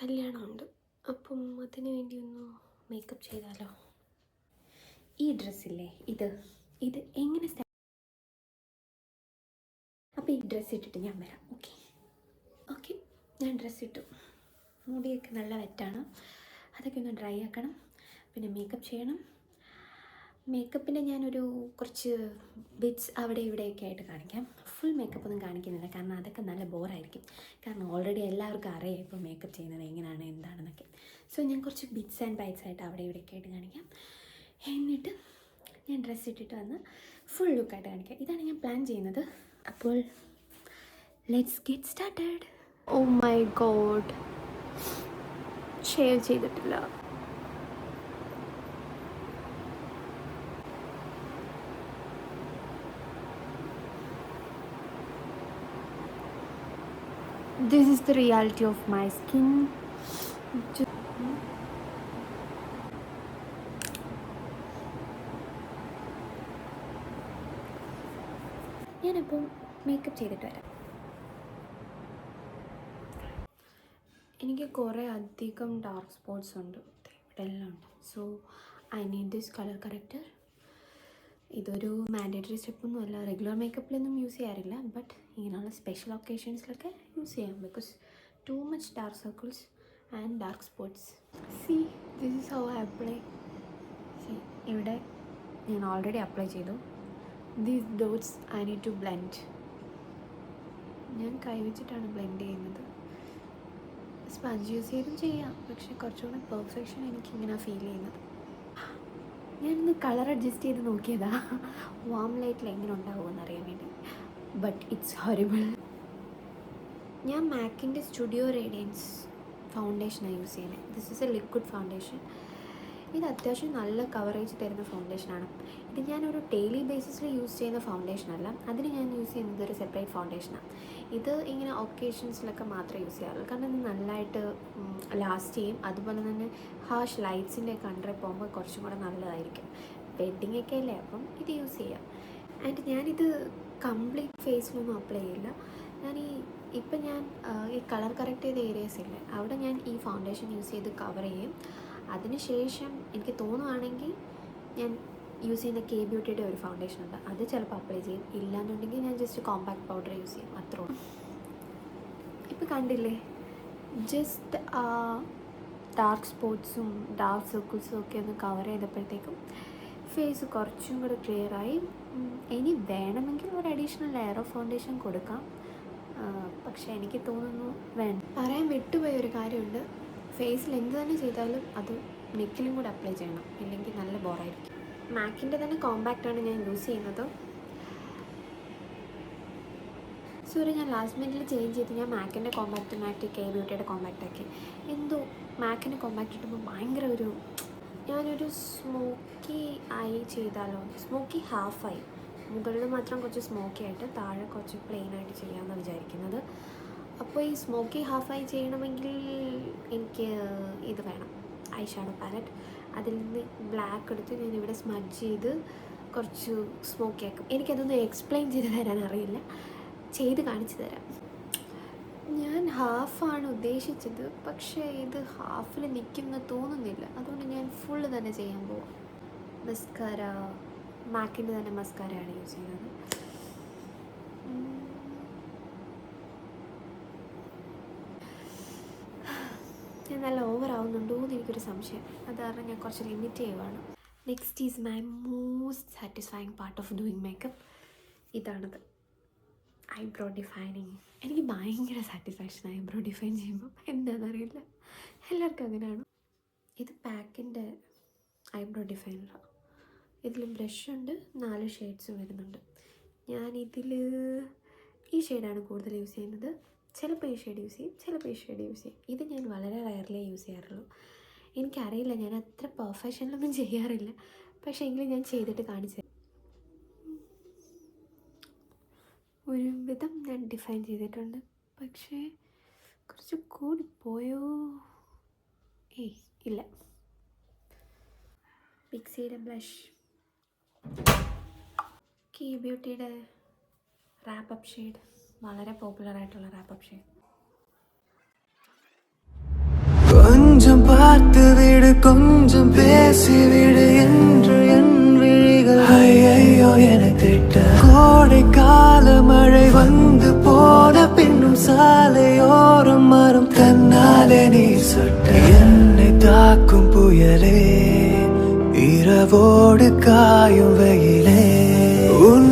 കല്യാണമുണ്ട്. അപ്പം അതിന് വേണ്ടി ഒന്ന് മേക്കപ്പ് ചെയ്താലോ? ഈ ഡ്രസ്സില്ലേ, ഇത് എങ്ങനെ അപ്പോൾ ഈ ഡ്രസ്സ് ഇട്ടിട്ട് ഞാൻ വരാം. ഓക്കെ ഞാൻ ഡ്രസ്സ് ഇട്ടു. മുടിയൊക്കെ നല്ല വെറ്റാണ്, അതൊക്കെ ഒന്ന് ഡ്രൈ ആക്കണം. പിന്നെ മേക്കപ്പ് ചെയ്യണം. മേക്കപ്പിൻ്റെ ഞാനൊരു കുറച്ച് ബിറ്റ്സ് അവിടെ ഇവിടെയൊക്കെ ആയിട്ട് കാണിക്കാം. ഫുൾ മേക്കപ്പ് ഒന്നും കാണിക്കുന്നില്ല, കാരണം അതൊക്കെ നല്ല ബോറായിരിക്കും. കാരണം ഓൾറെഡി എല്ലാവർക്കും അറിയാം ഇപ്പോൾ മേക്കപ്പ് ചെയ്യുന്നത് എങ്ങനെയാണ് എന്താണെന്നൊക്കെ. സോ ഞാൻ കുറച്ച് ബിറ്റ്സ് ആൻഡ് ബൈറ്റ്സ് ആയിട്ട് അവിടെ ഇവിടെയൊക്കെ ആയിട്ട് കാണിക്കാം. എന്നിട്ട് ഞാൻ ഡ്രസ്സ് ഇട്ടിട്ട് വന്ന് ഫുൾ ലുക്കായിട്ട് കാണിക്കാം. ഇതാണ് ഞാൻ പ്ലാൻ ചെയ്യുന്നത്. അപ്പോൾ let's get started. Oh my god, shave ചെയ്തിട്ടില്ല. This is the reality of my skin. ഞാനപ്പം മേക്കപ്പ് ചെയ്തിട്ട് വരാം. എനിക്ക് കുറേ അധികം ഡാർക്ക് സ്പോട്ട്സ് ഉണ്ട്, ഇവിടെ എല്ലാം ഉണ്ട്. So I need this colour corrector. ഇതൊരു മാൻഡേറ്ററി സ്റ്റെപ്പൊന്നും അല്ല, റെഗുലർ മേക്കപ്പിലൊന്നും യൂസ് ചെയ്യാറില്ല. ബട്ട് ഇങ്ങനെയുള്ള സ്പെഷ്യൽ ഒക്കേഷൻസിലൊക്കെ യൂസ് ചെയ്യാം. Because too much dark circles and dark spots. See this is how I apply. See ഇവിടെ ഞാൻ ഓൾറെഡി അപ്ലൈ ചെയ്തു. These dots I need to blend. ഞാൻ കൈവച്ചിട്ടാണ് ബ്ലെൻഡ് ചെയ്യുന്നത്. സ്പഞ്ച് യൂസ് ചെയ്തും ചെയ്യാം, പക്ഷേ കുറച്ചുകൂടി പെർഫെക്ഷൻ എനിക്കിങ്ങനെ ഫീൽ ചെയ്യുന്നത്. ഞാനൊന്ന് കളർ അഡ്ജസ്റ്റ് ചെയ്ത് നോക്കിയതാ വാം ലൈറ്റിൽ എങ്ങനെ ഉണ്ടാവുമെന്ന് അറിയാൻ വേണ്ടി. But it's horrible. ഞാൻ മാക്കിൻ്റെ സ്റ്റുഡിയോ റേഡിയൻസ് ഫൗണ്ടേഷനാണ് യൂസ് ചെയ്യുന്നത്. This is A liquid foundation. ഇത് അത്യാവശ്യം നല്ല കവറേജ് തരുന്ന ഫൗണ്ടേഷനാണ്. ഇത് ഞാനൊരു ഡെയിലി ബേസിസിൽ യൂസ് ചെയ്യുന്ന ഫൗണ്ടേഷനല്ല, അതിന് ഞാൻ യൂസ് ചെയ്യുന്നത് ഒരു സെപ്പറേറ്റ് ഫൗണ്ടേഷനാണ്. ഇത് ഇങ്ങനെ ഒക്കേഷൻസിലൊക്കെ മാത്രമേ യൂസ് ചെയ്യാറുള്ളൂ, കാരണം ഇത് നല്ലതായിട്ട് ലാസ്റ്റ് ചെയ്യും. അതുപോലെ തന്നെ ഹാഷ് ലൈറ്റ്സിൻ്റെ കണ്ടറിൽ പോകുമ്പോൾ കുറച്ചും കൂടെ നല്ലതായിരിക്കും. വെഡ്ഡിങ്ങൊക്കെ അല്ലേ, അപ്പം ഇത് യൂസ് ചെയ്യാം. ആൻഡ് ഞാനിത് കംപ്ലീറ്റ് ഫേസിലൊന്നും അപ്ലൈ ചെയ്യില്ല. ഇപ്പം ഞാൻ ഈ കളർ കറക്റ്റ് ചെയ്ത ഏരിയാസ് ഇല്ലേ, അവിടെ ഞാൻ ഈ ഫൗണ്ടേഷൻ യൂസ് ചെയ്ത് കവർ ചെയ്യും. അതിനുശേഷം എനിക്ക് തോന്നുവാണെങ്കിൽ ഞാൻ യൂസ് ചെയ്യുന്ന കെ ബ്യൂട്ടിയുടെ ഒരു ഫൗണ്ടേഷൻ ഉണ്ട്, അത് ചിലപ്പോൾ അപ്ലൈ ചെയ്യും. ഇല്ലാന്നുണ്ടെങ്കിൽ ഞാൻ ജസ്റ്റ് കോമ്പാക്ട് പൗഡർ യൂസ് ചെയ്യും, അത്രേ ഉള്ളൂ. ഇപ്പം കണ്ടില്ലേ, ജസ്റ്റ് ആ ഡാർക്ക് സ്പോട്ട്സും ഡാർക്ക് സർക്കിൾസും ഒക്കെ ഒന്ന് കവർ ചെയ്തപ്പോഴത്തേക്കും ഫേസ് കുറച്ചും കൂടെ ക്ലിയറായി. ഇനി വേണമെങ്കിൽ ഒരു അഡീഷണൽ ലെയർ ഓഫ് ഫൗണ്ടേഷൻ കൊടുക്കാം, പക്ഷേ എനിക്ക് തോന്നുന്നു വേണ്ട. പറയാൻ വിട്ടുപോയ ഒരു കാര്യമുണ്ട്, ഫേസിൽ എന്ത് തന്നെ ചെയ്താലും അത് നെക്കിലും കൂടെ അപ്ലൈ ചെയ്യണം, ഇല്ലെങ്കിൽ നല്ല ബോറായിരിക്കും. മാക്കിൻ്റെ തന്നെ കോമ്പാക്റ്റാണ് ഞാൻ യൂസ് ചെയ്യുന്നത്. സോറി, ഞാൻ ലാസ്റ്റ് മിനിറ്റിൽ ചേഞ്ച് ചെയ്ത് ഞാൻ മാക്കിൻ്റെ കോമ്പാക്റ്റ് മാറ്റി കെ ബ്യൂട്ടിയുടെ കോമ്പാക്റ്റ് ആക്കി. എന്തോ മാക്കിൻ്റെ കോമ്പാക്റ്റ് ഇട്ടുമ്പോൾ ഭയങ്കര ഞാനൊരു സ്മോക്കി ഐ ചെയ്താലോ, സ്മോക്കി ഹാഫ് ഐ, മുകളിൽ മാത്രം കുറച്ച് സ്മോക്കി ആയിട്ട് താഴെ കുറച്ച് പ്ലെയിൻ ആയിട്ട് ചെയ്യാമെന്ന് വിചാരിക്കുന്നത്. അപ്പോൾ ഈ സ്മോക്കി ഹാഫ് ഐ ചെയ്യണമെങ്കിൽ എനിക്ക് ഇത് വേണം, ഐ ഷാഡോ പാലറ്റ്. അതിൽ നിന്ന് ബ്ലാക്ക് എടുത്ത് ഞാനിവിടെ സ്മഡ്ജ് ചെയ്ത് കുറച്ച് സ്മോക്കി ആക്കും. എനിക്കതൊന്ന് എക്സ്പ്ലെയിൻ ചെയ്ത് തരാൻ അറിയില്ല, ചെയ്ത് കാണിച്ചു തരാം. ഞാൻ ഹാഫാണ് ഉദ്ദേശിച്ചത്, പക്ഷേ ഇത് ഹാഫിൽ നിൽക്കുന്ന തോന്നുന്നില്ല. അതുകൊണ്ട് ഞാൻ ഫുള്ള് തന്നെ ചെയ്യാൻ പോവാം. മസ്കാര, മാക്കിൻ്റെ തന്നെ മസ്കാരയാണ് യൂസ് ചെയ്യുന്നത്. ഞാൻ നല്ല ഓവറാവുന്നുണ്ടോ എന്ന് എനിക്കൊരു സംശയം, അത് കാരണം ഞാൻ കുറച്ച് ലിമിറ്റ് ചെയ്യുവാണ്. Next is my most satisfying part of doing makeup. ഇതാണത്, ഐബ്രോ ഡിഫൈനിങ്. എനിക്ക് ഭയങ്കര സാറ്റിസ്ഫാക്ഷൻ ഐബ്രോ ഡിഫൈൻ ചെയ്യുമ്പോൾ, എന്താണെന്നറിയില്ല, എല്ലാവർക്കും അങ്ങനെയാണ്. ഇത് പാക്കിൻ്റെ ഐബ്രോ ഡിഫൈനറാണ്. ഇതിൽ ബ്രഷുണ്ട്, 4 ഷെയ്ഡ്സും വരുന്നുണ്ട്. ഞാനിതിൽ ഈ ഷെയ്ഡാണ് കൂടുതൽ യൂസ് ചെയ്യുന്നത്. ചിലപ്പോൾ ഈ ഷെയ്ഡ് യൂസ് ചെയ്യും, ചിലപ്പോൾ ഈ ഷെയ്ഡ് യൂസ് ചെയ്യും. ഇത് ഞാൻ വളരെ റയർലി യൂസ് ചെയ്യാറുള്ളൂ. എനിക്കറിയില്ല, ഞാൻ അത്ര പെർഫെക്ഷനിലൊന്നും ചെയ്യാറില്ല, പക്ഷേ എങ്കിലും ഞാൻ ചെയ്തിട്ട് കാണിച്ചു. ഒരു വിധം ഞാൻ ഡിഫൈൻ ചെയ്തിട്ടുണ്ട്, പക്ഷേ കുറച്ച് കൂടിപ്പോയോ? ഇല്ല. പിക്സിയുടെ ബ്ലഷ്, കെ ബ്യൂട്ടിയുടെ റാപ്പപ്പ് ഷെയ്ഡ്, വളരെ പോപ്പുലർ ആയിട്ടുള്ള റാപ്പപ്പ് ഷെയ്ഡ്. பார்த்து விடு கொஞ்சம் பேசிவிடு என்று என் விழிகள் ஐயோ என திட்ட கோடை கால மழை வந்து போன பின்னும் சாலையோரம் மரம் தன்னாலே நீர் சொட்ட என்னை தாக்கும் புயலே இரவோடு காயும் வெயிலே உன்